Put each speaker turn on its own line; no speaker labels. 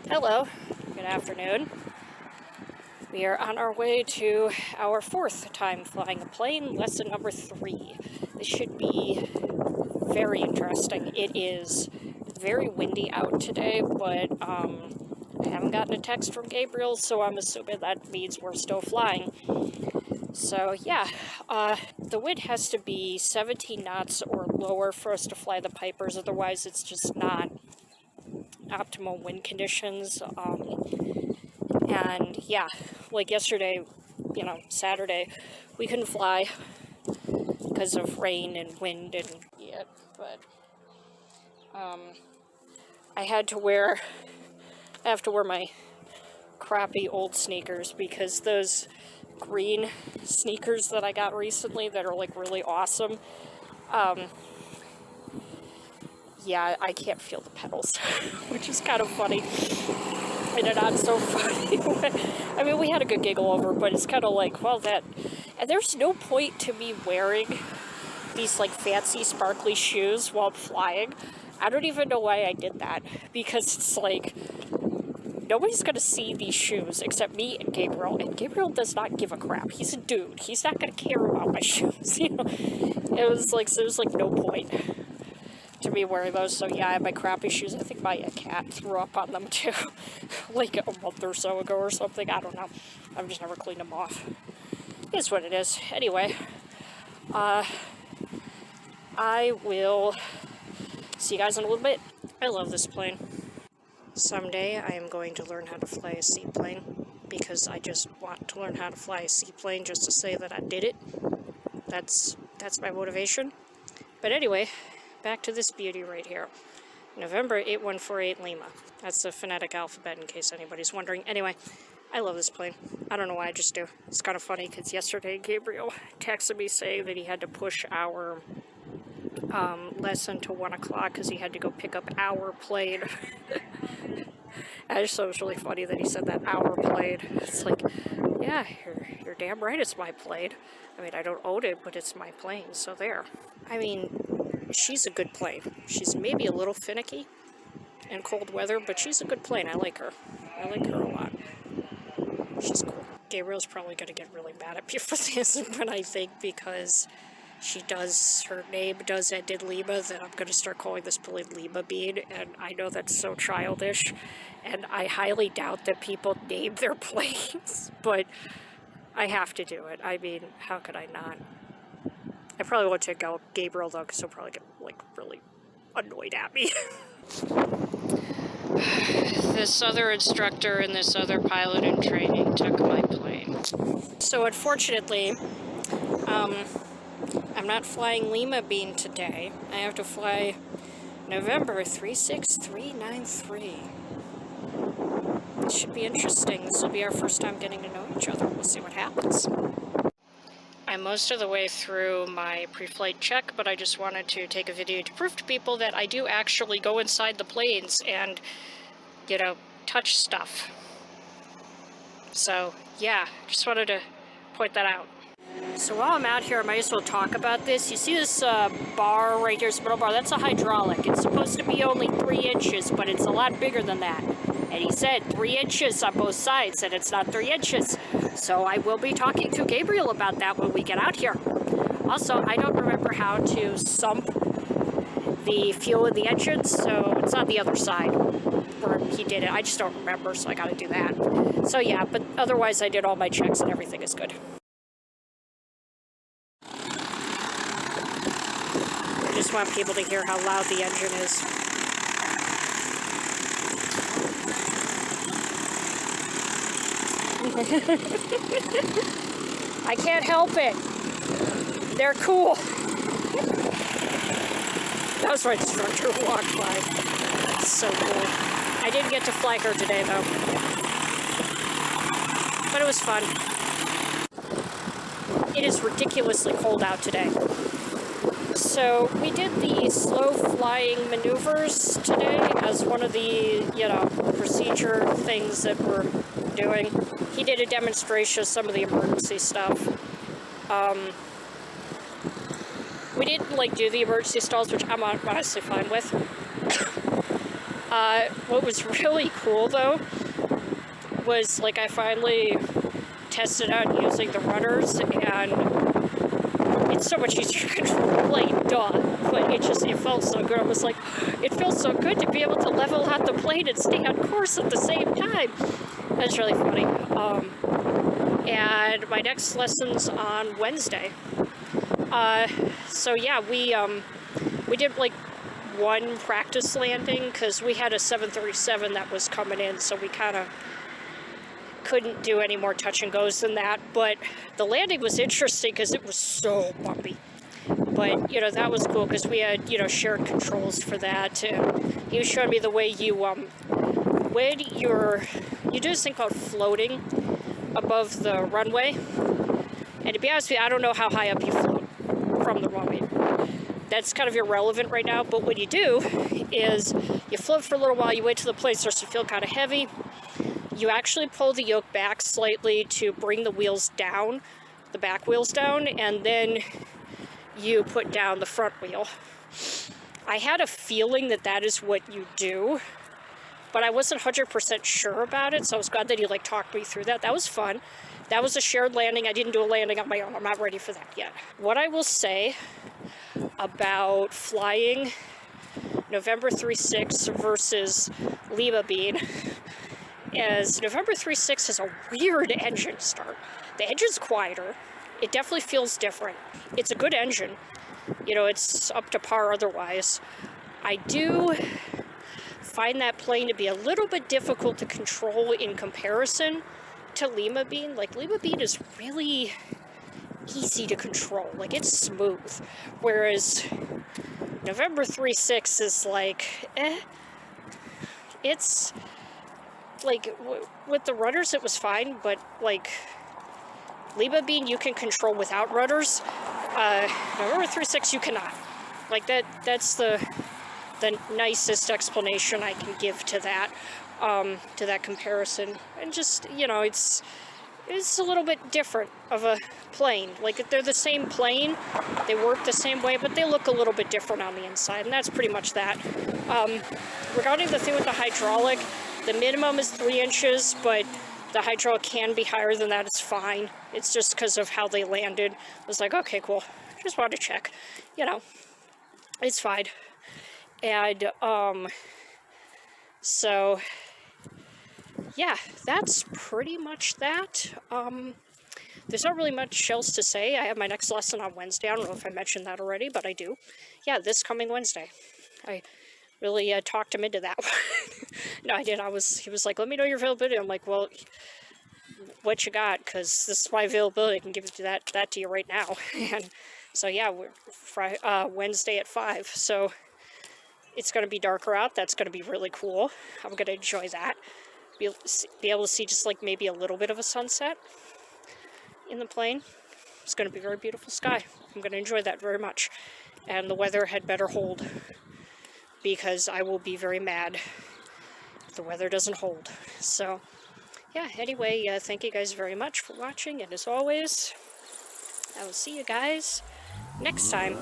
Hello, good afternoon. We are on our way to our 4th time flying a plane, lesson number 3. This should be very interesting. It is very windy out today, but I haven't gotten a text from Gabriel, so I'm assuming that means we're still flying. So yeah, the wind has to be 17 knots or lower for us to fly the Pipers, otherwise it's just not optimal wind conditions. And yeah, like yesterday, Saturday, we couldn't fly because of rain and wind and but I have to wear my crappy old sneakers because those green sneakers that I got recently that are like really awesome, yeah, I can't feel the pedals, which is kind of funny. In a not so funny way. I mean, we had a good giggle over, but it's kind of like, well, and there's no point to me wearing these like fancy sparkly shoes while I'm flying. I don't even know why I did that, because it's like, nobody's gonna see these shoes except me and Gabriel does not give a crap. He's a dude. He's not gonna care about my shoes, It was like, so there's like no point to me wearing those. So yeah, I have my crappy shoes. I think my cat threw up on them too, like a month or so ago or something. I don't know. I've just never cleaned them off. It is what it is. Anyway, I will see you guys in a little bit. I love this plane. Someday I am going to learn how to fly a seaplane, because I just want to learn how to fly a seaplane just to say that I did it. That's my motivation. But anyway, back to this beauty right here. November 8148 Lima. That's the phonetic alphabet, in case anybody's wondering. Anyway, I love this plane. I don't know why, I just do. It's kind of funny because yesterday Gabriel texted me saying that he had to push our lesson to 1 o'clock because he had to go pick up our plane. I just thought it was really funny that he said that, our plane. It's like, yeah, you're damn right it's my plane. I mean, I don't own it, but it's my plane, so there. I mean, she's a good plane. She's maybe a little finicky in cold weather, but she's a good plane. I like her. I like her a lot. She's cool. Gabriel's probably going to get really mad at me for this, but I think because her name does end in Lima, that I'm going to start calling this plane Lima Bean, and I know that's so childish, and I highly doubt that people name their planes, but I have to do it. I mean, how could I not? I probably won't take out Gabriel, though, because he'll probably get, like, really annoyed at me. This other instructor and this other pilot in training took my plane. So, unfortunately, I'm not flying Lima Bean today. I have to fly November 36393. It should be interesting. This will be our first time getting to know each other. We'll see what happens. I'm most of the way through my pre-flight check, but I just wanted to take a video to prove to people that I do actually go inside the planes and, touch stuff. So, yeah, just wanted to point that out. So while I'm out here, I might as well talk about this. You see this bar right here, this metal bar? That's a hydraulic. It's supposed to be only 3 inches, but it's a lot bigger than that. And he said 3 inches on both sides, and it's not 3 inches. So I will be talking to Gabriel about that when we get out here. Also, I don't remember how to sump the fuel in the engine, so it's on the other side where he did it. I just don't remember, so I gotta do that. So yeah, but otherwise I did all my checks and everything is good. I just want people to hear how loud the engine is. I can't help it. They're cool. That was my instructor who walked by. That's so cool. I didn't get to fly her today, though. But it was fun. It is ridiculously cold out today. So we did the slow flying maneuvers today as one of the, procedure things that we're doing. He did a demonstration of some of the emergency stuff. We didn't, do the emergency stalls, which I'm honestly fine with. What was really cool though was like I finally tested out using the rudders, and it's so much easier to control the plane, duh. But it felt so good. I was like, it feels so good to be able to level out the plane and stay on course at the same time. That's really funny. And my next lesson's on Wednesday. So yeah, we did like one practice landing because we had a 737 that was coming in, so we kind of couldn't do any more touch and goes than that. But the landing was interesting because it was so bumpy. But you know, that was cool because we had, you know, shared controls for that. And he was showing me the way you when you do this thing called floating above the runway. And to be honest with you, I don't know how high up you float from the runway. That's kind of irrelevant right now, but what you do is you float for a little while, you wait till the plane starts to feel kind of heavy. You actually pull the yoke back slightly to bring the wheels down, the back wheels down, and then you put down the front wheel. I had a feeling that that is what you do, but I wasn't 100% sure about it, so I was glad that he like talked me through that. That was fun. That was a shared landing. I didn't do a landing on my own. I'm not ready for that yet. What I will say about flying November 3-6 versus Lima Bean is November 3-6 has a weird engine start. The engine's quieter. It definitely feels different. It's a good engine. You know, it's up to par otherwise. I do find that plane to be a little bit difficult to control in comparison to Lima Bean. Like, Lima Bean is really easy to control. Like, it's smooth. Whereas November 3-6 is like, It's like, with the rudders it was fine, but like, Lima Bean you can control without rudders. November 3-6 you cannot. Like, that's the nicest explanation I can give to that comparison. And just, you know, it's a little bit different of a plane. Like, they're the same plane, they work the same way, but they look a little bit different on the inside, and that's pretty much that. Regarding the thing with the hydraulic, the minimum is 3 inches, but the hydraulic can be higher than that. It's fine. It's just because of how they landed. I was like, okay, cool. Just wanted to check. You know, it's fine. And, so, yeah, that's pretty much that. There's not really much else to say. I have my next lesson on Wednesday. I don't know if I mentioned that already, but I do. Yeah, this coming Wednesday. I really talked him into that one. No, I did. He was like, let me know your availability. I'm like, well, what you got? Because this is my availability. I can give that to you right now. And so, yeah, we're Wednesday at 5. So it's going to be darker out. That's going to be really cool. I'm going to enjoy that. Be able to see just like maybe a little bit of a sunset in the plane. It's going to be a very beautiful sky. I'm going to enjoy that very much. And the weather had better hold, because I will be very mad if the weather doesn't hold. So, yeah, anyway, thank you guys very much for watching, and as always, I will see you guys next time.